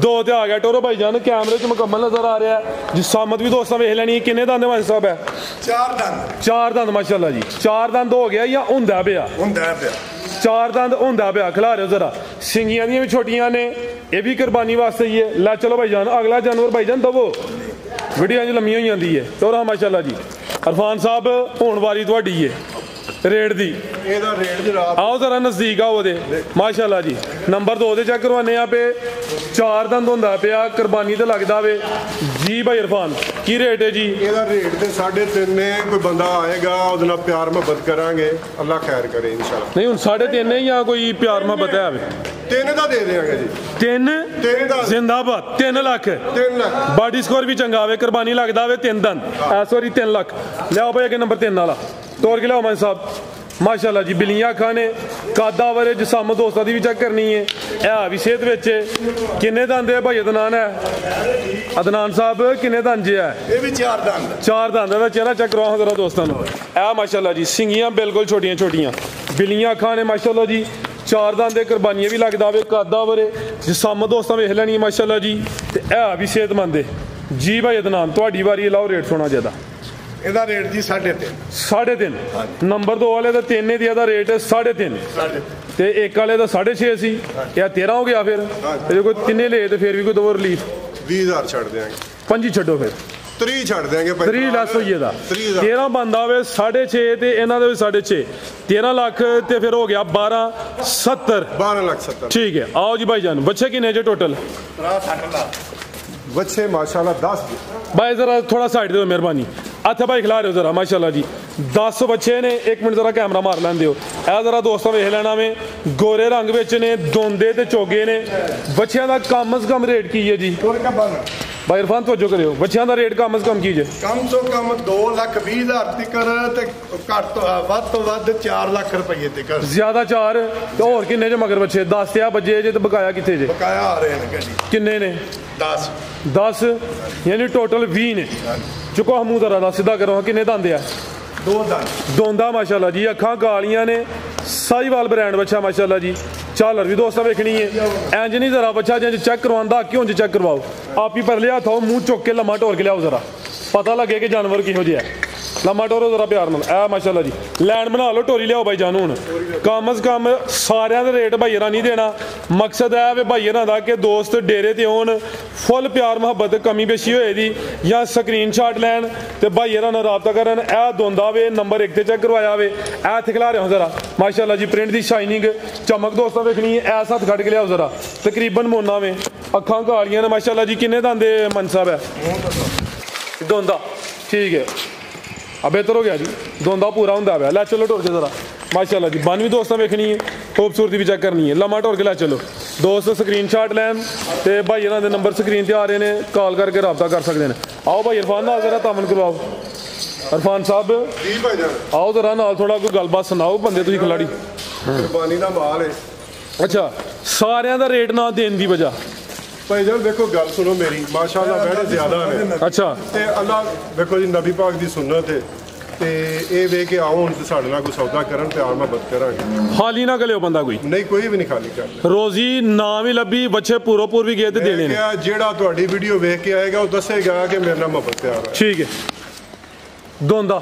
2 ਤੇ ਆ ਗਿਆ ਟੋਰੋ ਭਾਈਜਾਨ। ਕੈਮਰੇ 'ਚ ਮੁਕੰਮਲ ਨਜ਼ਰ ਆ ਰਿਹਾ ਹੈ ਜੀ। ਸਾਮਤ ਵੀ ਦੋਸਤਾਂ ਵੇਖ ਲੈਣੀ। ਕਿੰਨੇ ਦੰਦ ਭਾਈ ਸਾਹਿਬ ਹੈ? 4 ਦੰਦ। 4 ਦੰਦ ਮਾਸ਼ਾਅੱਲਾ ਜੀ। 4 ਦੰਦ ਹੋ ਗਿਆ ਜਾਂ ਹੁੰਦਾ ਪਿਆ? 4 ਦੰਦ ਹੁੰਦਾ ਪਿਆ। ਖਿਲਾ ਰਹੇ ਜ਼ਰਾ। ਸਿੰਗੀਆਂ ਦੀਆਂ ਵੀ ਛੋਟੀਆਂ ਨੇ। ਇਹ ਵੀ ਕੁਰਬਾਨੀ ਵਾਸਤੇ ਹੀ ਹੈ। ਲੈ ਚਲੋ ਭਾਈਜਾਨ। ਅਗਲਾ ਜਾਨਵਰ ਭਾਈਜਾਨ ਦਵੋ। ਵੀਡੀਓ ਇੰਜ ਲੰਮੀ ਹੋ ਜਾਂਦੀ ਹੈ। ਤੋਰਾ ਮਾਸ਼ਾਅੱਲਾ ਜੀ। इरफान साहब हुण वारी तुहाडी है रेट दी ਇਹਦਾ ਰੇਟ ਜਨਾਬ आओ जरा नजदीक आओ ਉਹਦੇ माशाल्लाह जी नंबर 2 ਦੇ ਚੈੱਕ ਕਰਵਾਨੇ ਆ ਪੇ 4 ਦੰਦ ਹੁੰਦਾ ਪਿਆ ਕੁਰਬਾਨੀ ਤੇ ਲੱਗਦਾ ਵੇ ਜੀ ਭਾਈ ਇਰਫਾਨ ਕੀ ਰੇਟ ਹੈ ਜੀ ਇਹਦਾ ਰੇਟ ਤੇ 3.5 ਨੇ ਕੋਈ ਬੰਦਾ ਆਏਗਾ ਉਹਦੇ ਨਾਲ ਪਿਆਰ ਮੁਹੱਬਤ ਕਰਾਂਗੇ ਅੱਲਾ ਖੈਰ ਕਰੇ ਇਨਸ਼ਾਅੱਲਾ ਨਹੀਂ ਹੁਣ 3.5 ਹੈ ਜਾਂ ਕੋਈ ਪਿਆਰ ਮੁਹੱਬਤ ਹੈ ਵੇ 3 ਦਾ ਦੇ ਦੇਵਾਂਗੇ ਜੀ 3 ਦਾ ਜ਼ਿੰਦਾਬਾਦ 3 ਲੱਖ 3 ਲੱਖ ਬਾਡੀ ਸਕੋਰ ਵੀ ਚੰਗਾ ਵੇ ਕੁਰਬਾਨੀ ਲੱਗਦਾ ਵੇ 3 ਦੰਦ ਸੌਰੀ 3 ਲੱਖ ਲਿਆਓ ਭਾਈ ਅੱਗੇ ਨੰਬਰ 3 ਵਾਲਾ ਤੋੜ ਕੇ ਲਿਆਓ ਮਾਨ ਸਾਹਿਬ ਮਾਸ਼ਾਅੱਲਾ ਜੀ ਬਿਲੀਆਂ ਅੱਖਾਂ ਨੇ ਕਾਦਾ ਵਰੇ ਜਿਸਮ ਦੋਸਤਾਂ ਦੀ ਵੀ ਚੈੱਕ ਕਰਨੀ ਹੈ ਇਹ ਵੀ ਸਿਹਤ ਵਿੱਚ ਕਿੰਨੇ ਦੰਦ ਹੈ ਭਾਈ ਅਦਨਾਨ ਹੈ ਅਦਨਾਨ ਸਾਹਿਬ ਕਿੰਨੇ ਦੰਦ ਹੈ ਇਹ ਵੀ 4 ਦੰਦ 4 ਦੰਦ ਦਾ ਚਿਹਰਾ ਚੈੱਕ ਕਰਵਾਓ ਜ਼ਰਾ ਦੋਸਤਾਂ ਨੂੰ ਇਹ ਮਾਸ਼ਾਅੱਲਾ ਜੀ ਸਿੰਗੀਆਂ ਬਿਲਕੁਲ ਛੋਟੀਆਂ ਛੋਟੀਆਂ ਬਿਲੀਆਂ ਅੱਖਾਂ ਨੇ ਮਾਸ਼ਾਅੱਲਾ ਜੀ 4 ਦੰਦ ਦੇ ਕੁਰਬਾਨੀਆਂ ਵੀ ਲੱਗਦਾ ਵੇ ਕਾਦਾ ਵਰੇ ਜਿਸਮ ਦੋਸਤਾਂ ਵੇਖ ਲੈਣੀ ਮਾਸ਼ਾਅੱਲਾ ਜੀ ਤੇ ਇਹ ਵੀ ਸਿਹਤਮੰਦ ਹੈ ਜੀ ਭਾਈ ਅਦਨਾਨ ਤੁਹਾਡੀ ਵਾਰੀ ਲਾਓ ਰੇਟ ਸੋਣਾ ਜ਼ਿਆਦਾ ਇਹਦਾ ਰੇਟ ਜੀ 3.5 3.5 ਨੰਬਰ 2 ਵਾਲੇ ਦਾ 3 ਦੀ ਇਹਦਾ ਰੇਟ 3.5 ਤੇ ਇੱਕ ਵਾਲੇ ਦਾ 6.5 ਸੀ ਇਹ 13 ਹੋ ਗਿਆ ਫਿਰ ਜੇ ਕੋਈ ਤਿੰਨੇ ਲਏ ਤੇ ਫਿਰ ਵੀ ਕੋਈ ਦੋ ਰਿਲੀਫ 20000 ਛੱਡ ਦਿਆਂਗੇ 5 ਛੱਡੋ ਫਿਰ 3 ਛੱਡ ਦਿਆਂਗੇ 3 ਲੈਸ ਹੋਈ ਇਹਦਾ 13 ਬੰਦਾ ਹੋਵੇ 6.5 ਤੇ ਇਹਨਾਂ ਦੇ ਵੀ 6.5 13 ਲੱਖ ਤੇ ਫਿਰ ਹੋ ਗਿਆ 12 ਲੱਖ 70 ਠੀਕ ਹੈ ਆਓ ਜੀ ਭਾਈ ਜਾਨ ਬੱਚੇ ਕਿੰਨੇ ਜੇ ਟੋਟਲ 60 ਲੱਖ ਬੱਚੇ ਮਾਸ਼ਾਅੱਲਾ 10 भाई जरा थोड़ा साइड दो मेहरबानी अच्छा भाई खिला रहे हो जरा माशाल्लाह जी 10 बच्चे ने 1 मिनट जरा कैमरा मार लें दियो ए जरा दोस्तों वेख लेना में गोरे रंग विच ने दोंदे ते चोगे ने बच्चों का कम से कम रेट की है जी भाई इरफान तवज्जो करियो बच्चों का रेट कम से कम कीजिए कम से कम 2,20,000 तकर ते घट तो वध 4 लाख रुपए तकर ज्यादा 4 ते और किन्ने जे मगर बच्चे 10 ते आ बजे जे ते बकाया किथे जे बकाया आ रहे हैं गड्डी किन्ने ने 10 यानी टोटल 20 ने चुको हम जरा दा सीधा करो किन्ने दंद है 2 दंद दोंदा माशाल्लाह जी अखां कालियां ने साहिवाल ब्रांड बच्चा माशाल्लाह जी झालर भी दोस्तों वेखनी है इंज नहीं जरा बच्चा जिंज चेक करवांदा क्यों इंज चेक करवाओ आप ही पर लिया था मुंह चुक के लम्मा टोर के लियाओ जरा पता लगे कि जानवर किहो जिहा है लम्मा टोरो जरा प्यार नाल ए माशाल्लाह जी लैंड बना लो टोरी लियाओ भाई जान हुण कम से कम सारिਆਂ ਦੇ रेट भाईरा नहीं देना मकसद है वे भाईरा दा कि दोस्त डेरे ते होण फुल प्यार मुहब्बत कमी पेशी होए दी या स्क्रीनशॉट लैन ते भाईरा नाल राबता करन ए दोंदा वे नंबर 1 ते चेक करवाया वे ए इत्थे खिला रहे हो जरा माशाल्लाह जी प्रिंट दी शाइनिंग चमक दोस्तों वेखनी है ऐसा हथ कट के लियाओ जरा तकरीबन मोना वे अखां कालियां ने माशाल्लाह जी किन्ने दंदे मन साहब है दोंदा ठीक है अब बेहतर हो गया जी दोंदा पूरा होंदा है लै चलो टोर के जरा माशाल्लाह जी बन भी दोस्तों वेखनी है खूबसूरती भी चेक करनी है लम्मा टोर के लै चलो दोस्त स्क्रीनशॉट लैन ते भाई इन्हां दे नंबर स्क्रीन ते आ रहे हैं कॉल करके रब्ता कर सकते हैं आओ भाई इरफान नाल जरा तामन करवाओ इरफान साहब आओ जरा नाल थोड़ा कोई गलबात सुनाओ बंदे तुसीं खिलाड़ी कुर्बानी दा माल है अच्छा सारियां दा रेट ना देने दी वजह ਭਾਈ ਜਾਨ ਦੇਖੋ ਗੱਲ ਸੁਣੋ ਮੇਰੀ ਮਾਸ਼ਾਅੱਲਾ ਬੜੇ ਜ਼ਿਆਦਾ ਨੇ अच्छा ਤੇ ਅੱਲਾ ਦੇਖੋ ਜੀ ਨਬੀ ਪਾਕ ਦੀ ਸੁਨਨਤ ਹੈ ਤੇ ਇਹ ਵੇ ਕੇ ਆਉਣ ਤੇ ਸਾਡੇ ਨਾਲ ਕੋਈ ਸੌਦਾ ਕਰਨ ਪਿਆਰ ਮੁਹੱਬਤ ਕਰਾਂਗੇ खाली ना गलियो बंदा कोई ਨਹੀਂ ਕੋਈ ਵੀ ਨਹੀਂ ਖਾਲੀ ਕਰਦਾ रोजी नाम ही लभी बच्चे पूरो पूर भी गए ते देने ने ਜਿਹੜਾ ਤੁਹਾਡੀ ਵੀਡੀਓ ਵੇਖ ਕੇ ਆਏਗਾ ਉਹ ਦੱਸੇਗਾ ਕਿ ਮੇਰੇ ਨਾਲ ਮੁਹੱਬਤ ਪਿਆਰ ਹੈ ठीक है दोंदा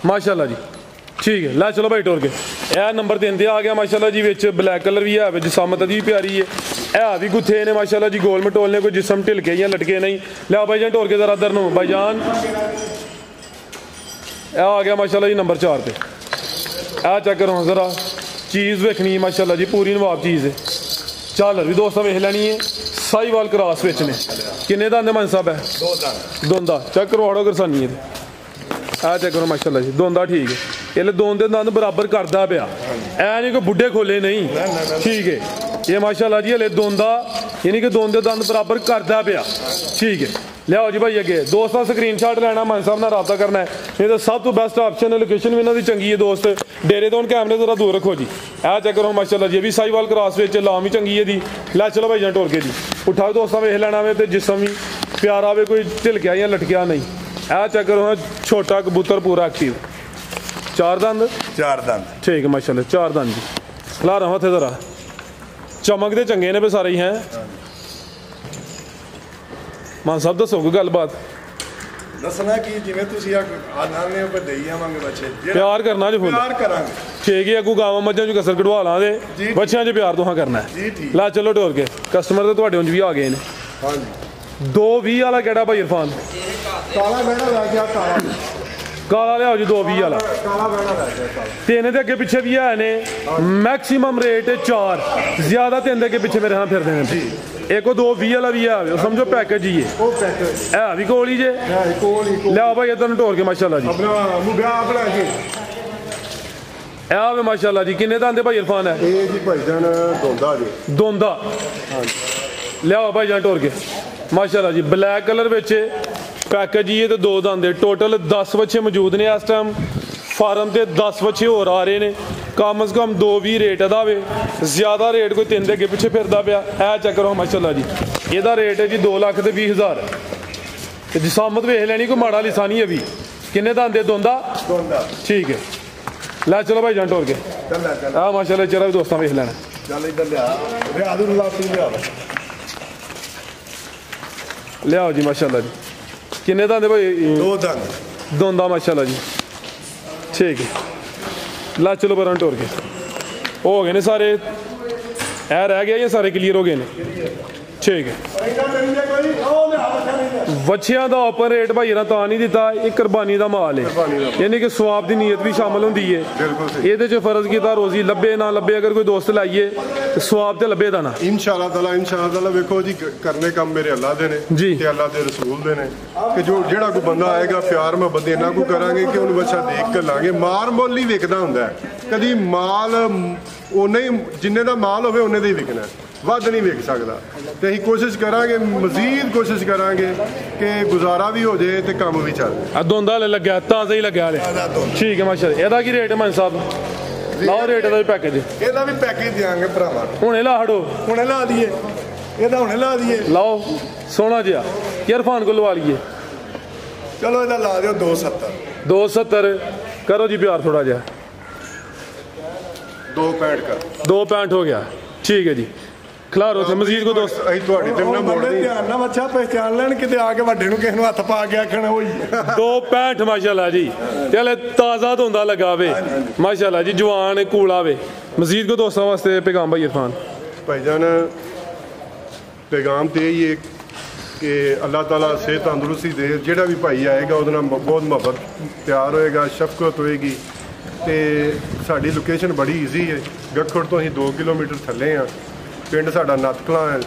माशाल्लाह जी ठीक है लै चलो भाई टोर के ए नंबर 3 आ गया माशाल्लाह जी विच ब्लैक कलर भी है जिसमत दी भी प्यारी है भी गुथे ने माशाल्लाह जी गोल मटोल ने कोई जिसम ढिलके या लटके नहीं लिया भाई जान टोर के जरा इधर नु भाई जान आ गया माशाल्लाह जी नंबर 4 पे चेक करो जरा चीज़ वेखनी है माशाल्लाह जी पूरी नवाब चीज़ है झालर भी दोस्तों वेख लैनी है साहिवाल क्रॉस विच ने किन्ने दंद मन साहब है 2 दंद दोंदा चेक करवाड़ो करसानी है चेक करो माशाल्लाह जी दोंदा ठीक है ये दोंदे दंद बराबर करता पिया ऐ नहीं कोई बुढ़े खोले नहीं ठीक है ये माशाल्लाह जी हले दोंदा यानी कि दोंदे दंद बराबर करता पिया ठीक है लियाओ जी भाई अगे दोस्तों स्क्रीनशॉट लेना मन साहब नाल राबता करना है नहीं तो सब तो बेस्ट ऑप्शन है लोकेशन भी इन्हों की चंगी है दोस्त डेरे तो कैमरे जरा दूर रखो जी ए चेक करो माशाल्लाह जी भी साहिवाल क्रॉस विच लाम भी चंगी है जी लै चलो भाई जान टोर के जी उठाओ दोस्तों वेख लेना वे तो जिसम भी प्यारा वे कोई ढिलकिया या लटकिया नहीं ए चेक करो छोटा कबूतर पूरा एक्टिव 4 दंद ठीक है माशाल्लाह 4 दंद जी ला रहा थे जरा चमकते चंगे ने भी सारे ही हैं मान साहब दसो कोई गलबात दसना कि जिवें तुसीं आने पर देई आवांगे बच्चे प्यार करना जो प्यार करांगे ठीक है अगू गावां मज्जां जो कसर कढवा ला दे बच्चियां च प्यार तुहां करना है ला चलो टोर के कस्टमर तो तुहाडे उंज भी आ गए ने हां जी 220 वाला केड़ा भाई इरफान काला मैडा ला गया काला ਕਾਲਾ ਲਿਆਓ ਜੀ 220 ਵਾਲਾ ਕਾਲਾ ਬੈਣਾ ਲੈ ਗਿਆ ਕਾਲਾ। ਤਿੰਨ ਦੇ ਅੱਗੇ ਪਿੱਛੇ ਵੀ ਹੈ ਨੇ ਮੈਕਸਿਮਮ ਰੇਟ 4 ਜ਼ਿਆਦਾ ਤਿੰਨ ਦੇ ਅੱਗੇ ਪਿੱਛੇ ਮੇਰੇ ਹਾਂ ਫਿਰਦੇ ਨੇ ਜੀ। ਇੱਕ ਉਹ 220 ਵਾਲਾ ਵੀ ਹੈ ਸਮਝੋ ਪੈਕੇਜ ਹੀ ਹੈ ਉਹ ਪੈਕੇਜ ਹੈ ਵੀ ਕੋਲ ਹੀ ਜੇ ਕੋਲ ਹੀ ਲਿਆਓ ਭਾਈ ਇਧਰ ਨੂੰ ਢੋਰ ਕੇ ਮਾਸ਼ਾਅੱਲਾ ਜੀ ਆਪਣਾ ਮੁਬਿਆ ਬਣਾ ਕੇ ਇਹ ਵੇ ਮਾਸ਼ਾਅੱਲਾ ਜੀ ਕਿੰਨੇ ਦਾ ਆਂਦੇ ਭਾਈ ਇਰਫਾਨ ਹੈ ਇਹ ਜੀ ਭਾਈਜਾਨ ਦੋਂਦਾ ਜੀ ਦੋਂਦਾ ਲਿਆਓ ਭਾਈ ਜਾਨ ਢੋਰ ਕੇ ਮਾਸ਼ਾਅੱਲਾ ਜੀ ਬਲੈਕ ਕਲਰ ਵਿੱਚ ਪੈਕੇਜ ਹੀ ਹੈ ਤੇ ਦੋ ਦੰਦੇ ਟੋਟਲ 10 ਬੱਚੇ ਮੌਜੂਦ ਨੇ ਇਸ ਟਾਈਮ ਫਾਰਮ ਤੇ 10 ਬੱਚੇ ਹੋਰ ਆ ਰਹੇ ਨੇ ਕਮ ਸੇ ਕਮ 220 ਰੇਟ ਇਹਦਾ ਵੇ ਜ਼ਿਆਦਾ ਰੇਟ ਕੋਈ ਤਿੰਨ ਦੇ ਅੱਗੇ ਪਿੱਛੇ ਫਿਰਦਾ ਪਿਆ ਇਹ ਚੈੱਕ ਕਰੋ ਮਾਸ਼ਾਅੱਲਾ ਜੀ ਇਹਦਾ ਰੇਟ ਹੈ ਜੀ 2,20,000 ਤੇ ਜਿਸਾਮਤ ਵੇਖ ਲੈਣੀ ਕੋਈ ਮਾੜਾ ਲਿਸਾਨੀ ਹੈ ਵੀ ਕਿੰਨੇ ਦਾ ਆਂਦੇ ਦੋਂਦਾ ਠੀਕ ਹੈ ਲੈ ਚਲੋ ਭਾਈ ਜਾਨ ਟੋਰ ਕੇ ਆ ਮਾਸ਼ਾਅੱਲਾ ਚਿਹਰਾ ਵੀ ਦੋਸਤਾਂ ਵੇਖ ਲੈਣਾ ਚੱਲ ਇੱਧਰ ਲਿਆ ਦੂ ਲਾਤੀ ਲਿਆ ਲਿਆਓ ਜੀ ਮਾਸ਼ਾਅੱਲਾ ਜੀ ਕਿੰਨੇ ਦਾ ਆਂਦੇ ਭਾਈ ਦੋ ਦੰਦ ਦੋਂਦਾ ਮਾਸ਼ਾਅੱਲਾ ਜੀ ਠੀਕ ਹੈ ਲਾ ਚਲੋ ਬਰਾਂ ਟੋਰ ਕੇ ਹੋ ਗਏ ਨੇ ਸਾਰੇ ਇਹ ਰਹਿ ਗਿਆ ਇਹ ਸਾਰੇ ਕਲੀਅਰ ਹੋ ਗਏ ਨੇ ਠੀਕ ਹੈ ਵੱਛਿਆਂ ਦਾ ਓਪਨ ਰੇਟ ਭਾਈ ਇਹਨਾਂ ਤਾਂ ਨਹੀਂ ਦਿੱਤਾ ਇਹ ਕੁਰਬਾਨੀ ਦਾ ਮਾਲ ਹੈ ਯਾਨੀ ਕਿ ਸਵਾਬ ਦੀ ਨੀਅਤ ਵੀ ਸ਼ਾਮਲ ਹੁੰਦੀ ਹੈ ਇਹਦੇ 'ਚ ਫਰਜ਼ ਕੀਤਾ ਰੋਜ਼ੀ ਲੱਭੇ ਨਾ ਲੱਭੇ ਅਗਰ ਕੋਈ ਦੋਸਤ ਲਾਈਏ ਤੇ ਸਵਾਬ ਤੇ ਲੱਭੇ ਦਾ ਨਾ ਇਨਸ਼ਾਅੱਲਾ ਤਾਲਾ ਵੇਖੋ ਜੀ ਕਰਨੇ ਕੰਮ ਮੇਰੇ ਅੱਲਾ ਦੇ ਨੇ ਜੀ ਤੇ ਅੱਲਾ ਦੇ ਰਸੂਲ ਦੇ ਨੇ ਕਿ ਜਿਹੜਾ ਕੋਈ ਬੰਦਾ ਆਏਗਾ ਪਿਆਰ ਮੁਹੱਬਤ ਇਹਨਾਂ ਕੋ ਕਰਾਂਗੇ ਕਿ ਉਹਨੂੰ ਬੱਚਾ ਦੇਖ ਕੇ ਲਾਂਗੇ ਮਾਰ ਮੁੱਲ ਹੀ ਵਿਕਦਾ ਹੁੰਦਾ ਹੈ ਕਦੀ ਮਾਲ ਉਹਨੇ ਹੀ ਜਿੰਨੇ ਦਾ ਮਾਲ ਹੋਵੇ ਉਹਨੇ ਦਾ ਹੀ ਵਿਕਣਾ ਵੱਧ ਨਹੀਂ ਵੇਖ ਸਕਦਾ ਤੇ ਅਸੀਂ ਕੋਸ਼ਿਸ਼ ਕਰਾਂਗੇ ਮਜ਼ੀਦ ਕੋਸ਼ਿਸ਼ ਕਰਾਂਗੇ ਕਿ ਗੁਜ਼ਾਰਾ ਵੀ ਹੋ ਜਾਏ ਤੇ ਕੰਮ ਵੀ ਚੱਲ ਆ ਦੋਂਦਾ ਲੱਗਿਆ ਤਾਜ਼ਾ ਹੀ ਲੱਗਿਆ ਹਲੇ ਠੀਕ ਹੈ ਮਾਸ਼ਾਅੱਲਾ ਇਹਦਾ ਕੀ ਰੇਟ ਹੈ ਮਨ ਸਾਹਿਬ ਲਾਓ ਰੇਟ ਦਾ ਵੀ ਪੈਕੇਜ ਇਹਦਾ ਵੀ ਪੈਕੇਜ ਦਿਆਂਗੇ ਭਰਾਵਾਂ ਹੁਣੇ ਲਾ ਹੜੋ ਹੁਣੇ ਲਾ ਦਈਏ ਇਹਦਾ ਹੁਣੇ ਲਾ ਦਈਏ ਲਾਓ ਸੋਹਣਾ ਜਿਹਾ ਇਰਫਾਨ ਕੋਲ ਲਵਾ ਲਈਏ ਚਲੋ ਇਹਦਾ ਲਾ ਦਿਓ 270 270 ਕਰੋ ਜੀ ਪਿਆਰ ਥੋੜਾ ਜਿਹਾ 265 ਕਰ 265 ਹੋ ਗਿਆ ਠੀਕ ਹੈ ਜੀ ਖਿਲਾਰੋ ਤੇ ਮਜ਼ੀਦ ਕੋ ਦੋਸਤ ਅਸੀਂ ਤੁਹਾਡੀ ਤੇ ਨਾ ਮੋੜਨੀ ਧਿਆਨ ਨਾਲ ਬੱਚਾ ਪਹਿਚਾਨ ਲੈਣ ਕਿਤੇ ਆ ਕੇ ਵੱਡੇ ਨੂੰ ਕਿਸੇ ਨੂੰ ਹੱਥ ਪਾ ਕੇ ਆਖਣਾ ਹੋਈ 265 ਮਾਸ਼ਾਅੱਲਾ ਜੀ ਤੇ ਹਲੇ ਤਾਜ਼ਾ ਧੁੰਦਾ ਲਗਾ ਵੇ ਮਾਸ਼ਾਅੱਲਾ ਜੀ ਜਵਾਨ ਕੂਲਾ ਵੇ ਮਜ਼ੀਦ ਕੋ ਦੋਸਤਾਂ ਵਾਸਤੇ ਪੈਗਾਮ ਭਾਈ ਇਰਫਾਨ ਭਾਈਜਾਨ ਪੈਗਾਮ ਤੇ ਇਹ ਹੀ ਹੈ ਕਿ ਅੱਲਾਹ ਤਾਲਾ ਸਿਹਤ ਤੰਦਰੁਸਤੀ ਦੇ ਜਿਹੜਾ ਵੀ ਭਾਈ ਆਏਗਾ ਉਹਦੇ ਨਾਲ ਬਹੁਤ ਮੁਹੱਬਤ ਪਿਆਰ ਹੋਏਗਾ ਸ਼ਫਕਤ ਹੋਏਗੀ ਤੇ ਸਾਡੀ ਲੋਕੇਸ਼ਨ ਬੜੀ ਈਜ਼ੀ ਹੈ ਗੱਖੜ ਤੋਂ ਅਸੀਂ 2 ਕਿਲੋਮੀਟਰ ਥੱਲੇ ਆ ਪਿੰਡ ਸਾਡਾ ਨੱਤ ਕਲਾਂ ਹੈ